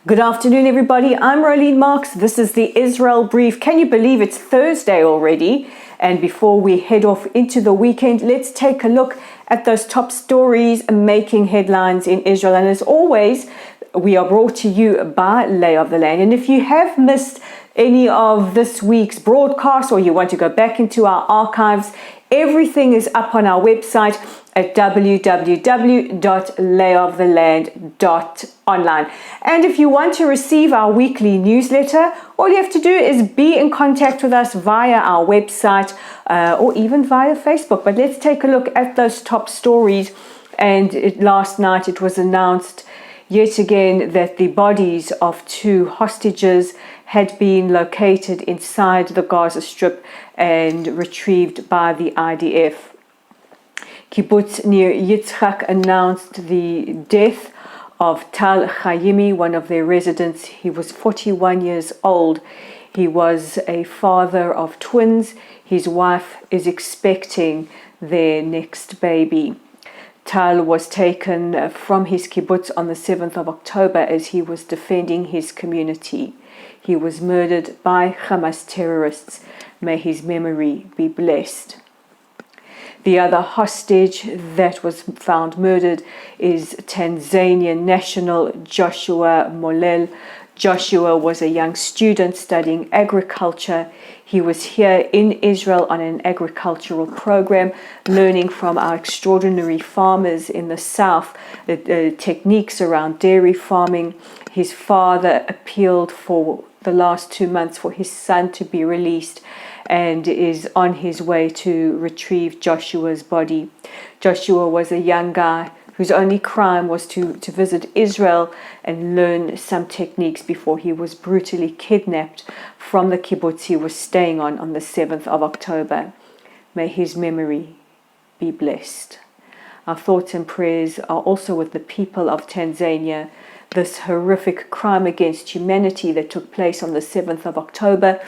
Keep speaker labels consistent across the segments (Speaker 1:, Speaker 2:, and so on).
Speaker 1: Good afternoon, everybody. I'm Rolene Marks. This is the Israel Brief. Can you believe it's Thursday already? And before we head off into the weekend, let's take a look at those top stories making headlines in Israel. And as always, we are brought to you by Lay of the Land. And if you have missed any of this week's broadcast or you want to go back into our archives, everything is up on our website at www.layoftheland.online. And if you want to receive our weekly newsletter, all you have to do is be in contact with us via our website or even via Facebook. But let's take a look at those top stories. And last night it was announced yet again that the bodies of 2 hostages had been located inside the Gaza Strip and retrieved by the IDF. Kibbutz Nir Yitzchak announced the death of Tal Chaimi, one of their residents. He was 41 years old. He was a father of twins. His wife is expecting their next baby. Tal was taken from his kibbutz on the 7th of October as he was defending his community. He was murdered by Hamas terrorists. May his memory be blessed. The other hostage that was found murdered is Tanzanian national Joshua Molel. Joshua was a young student studying agriculture. He was here in Israel on an agricultural program, learning from our extraordinary farmers in the south, the techniques around dairy farming. His father appealed for the last 2 months for his son to be released and is on his way to retrieve Joshua's body. Joshua was a young guy whose only crime was to visit Israel and learn some techniques before he was brutally kidnapped from the kibbutz he was staying on the 7th of October. May his memory be blessed. Our thoughts and prayers are also with the people of Tanzania. This horrific crime against humanity that took place on the 7th of October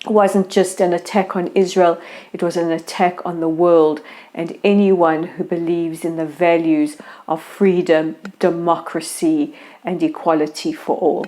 Speaker 1: wasn't just an attack on Israel, it was an attack on the world and anyone who believes in the values of freedom, democracy, and equality for all.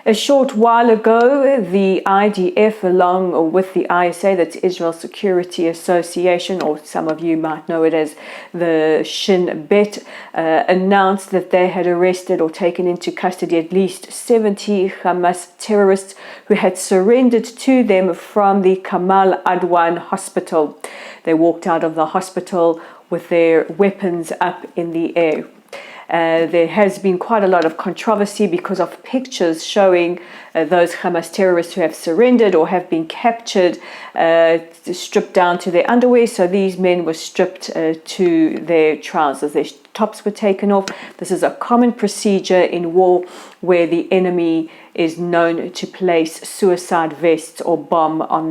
Speaker 1: A short while ago, the IDF, along with the ISA, that's Israel Security Association, or some of you might know it as the Shin Bet, announced that they had arrested or taken into custody at least 70 Hamas terrorists who had surrendered to them from the Kamal Adwan hospital. They walked out of the hospital with their weapons up in the air. There has been quite a lot of controversy because of pictures showing those Hamas terrorists who have surrendered or have been captured, stripped down to their underwear. So these men were stripped to their trousers. Their tops were taken off. This is a common procedure in war where the enemy is known to place suicide vests or bombs on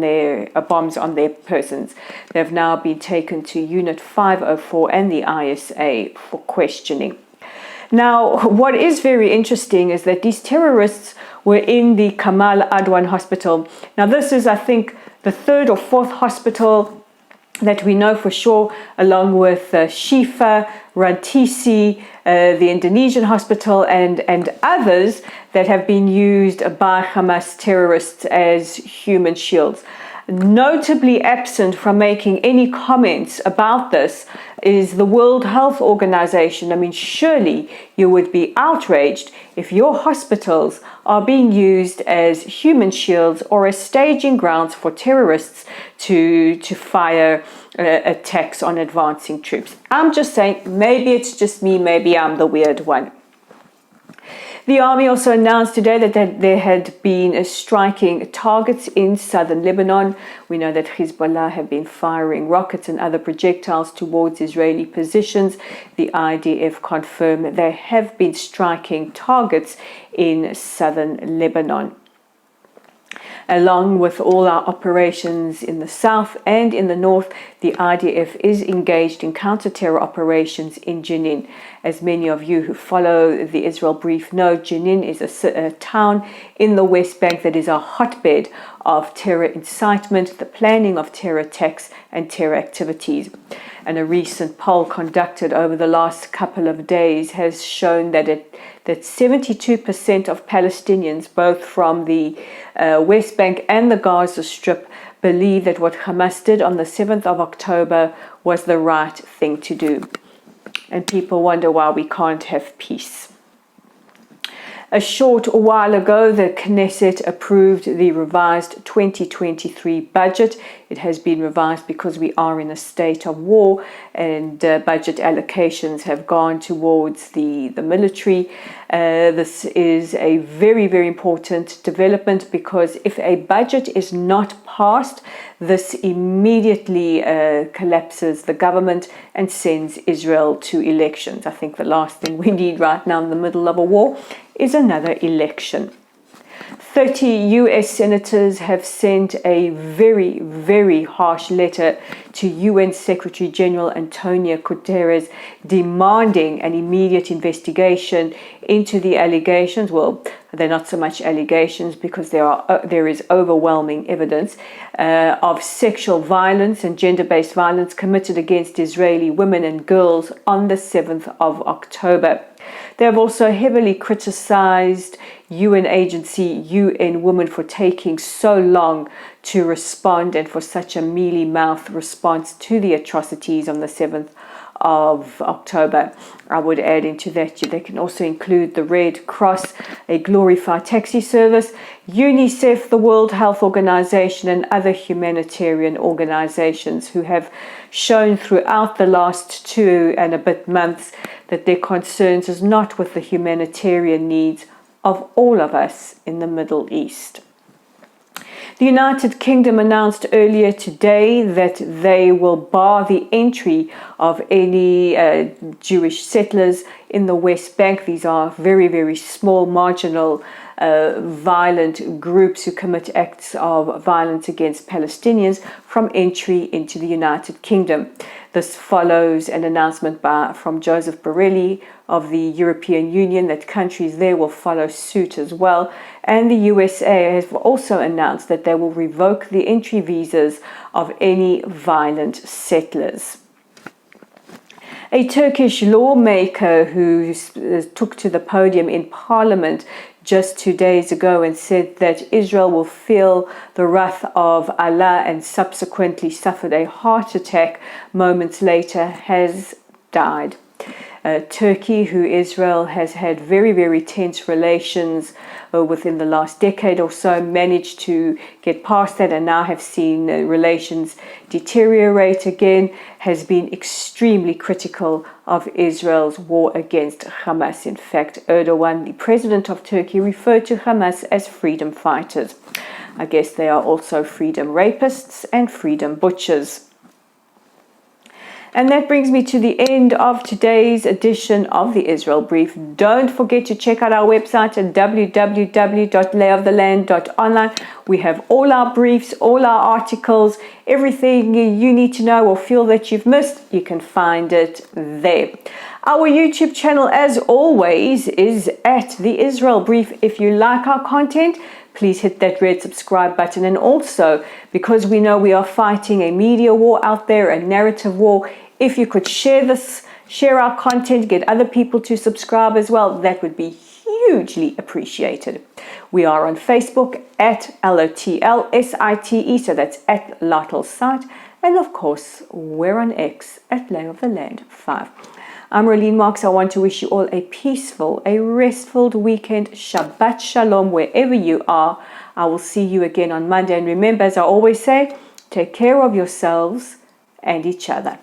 Speaker 1: their persons. They've now been taken to Unit 504 and the ISA for questioning. Now, what is very interesting is that these terrorists were in the Kamal Adwan hospital. Now, this is, I think, the 3rd or 4th hospital that we know for sure, along with Shifa, Rantisi, the Indonesian hospital, and others that have been used by Hamas terrorists as human shields. Notably absent from making any comments about this is the World Health Organization. I mean, surely you would be outraged if your hospitals are being used as human shields or as staging grounds for terrorists to fire attacks on advancing troops. I'm just saying, maybe it's just me, maybe I'm the weird one. The army also announced today that there had been striking targets in southern Lebanon. We know that Hezbollah have been firing rockets and other projectiles towards Israeli positions. The IDF confirmed they have been striking targets in southern Lebanon. Along with all our operations in the south and in the north, the IDF is engaged in counter-terror operations in Jenin. As many of you who follow the Israel Brief know, Jenin is a town in the West Bank that is a hotbed of terror incitement, the planning of terror attacks and terror activities. And a recent poll conducted over the last couple of days has shown that 72% of Palestinians, both from the West Bank and the Gaza Strip, believe that what Hamas did on the 7th of October was the right thing to do. And people wonder why we can't have peace. A short while ago, the Knesset approved the revised 2023 budget. It has been revised because we are in a state of war, and budget allocations have gone towards the military. This is a very, very important development, because if a budget is not passed, this immediately collapses the government and sends Israel to elections. I think the last thing we need right now in the middle of a war is another election. 30 US senators have sent a very, very harsh letter to UN Secretary General Antonio Guterres demanding an immediate investigation into the allegations. Well, they're not so much allegations, because there is overwhelming evidence of sexual violence and gender-based violence committed against Israeli women and girls on the 7th of October. They have also heavily criticized UN agency UN Women for taking so long to respond, and for such a mealy-mouthed response to the atrocities on the 7th of October. I would add into that they can also include the Red Cross, a glorified taxi service, UNICEF, the World Health Organization, and other humanitarian organizations who have shown throughout the last 2 and a bit months that their concerns is not with the humanitarian needs of all of us in the Middle East. The United Kingdom announced earlier today that they will bar the entry of any Jewish settlers in the West Bank. These are very, very small, marginal, violent groups who commit acts of violence against Palestinians from entry into the United Kingdom. This follows an announcement from Joseph Borrell of the European Union that countries there will follow suit as well. And the USA has also announced that they will revoke the entry visas of any violent settlers. A Turkish lawmaker who took to the podium in Parliament just 2 days ago and said that Israel will feel the wrath of Allah and subsequently suffered a heart attack moments later has died. Turkey, who Israel has had very, very tense relations within the last decade or so, managed to get past that and now have seen relations deteriorate again, has been extremely critical of Israel's war against Hamas. In fact, Erdogan, the president of Turkey, referred to Hamas as freedom fighters. I guess they are also freedom rapists and freedom butchers. And that brings me to the end of today's edition of the Israel Brief. Don't forget to check out our website at www.layoftheland.online. We have all our briefs, all our articles, everything you need to know or feel that you've missed, you can find it there. Our YouTube channel, as always, is at the Israel Brief. If you like our content, please hit that red subscribe button. And also, because we know we are fighting a media war out there, a narrative war, if you could share our content, get other people to subscribe as well, that would be hugely appreciated. We are on Facebook at LOTLSITE, so that's at Lytle Site. And of course, we're on X at Lay of the Land 5. I'm Rolene Marks. I want to wish you all a peaceful, a restful weekend. Shabbat Shalom wherever you are. I will see you again on Monday. And remember, as I always say, take care of yourselves and each other.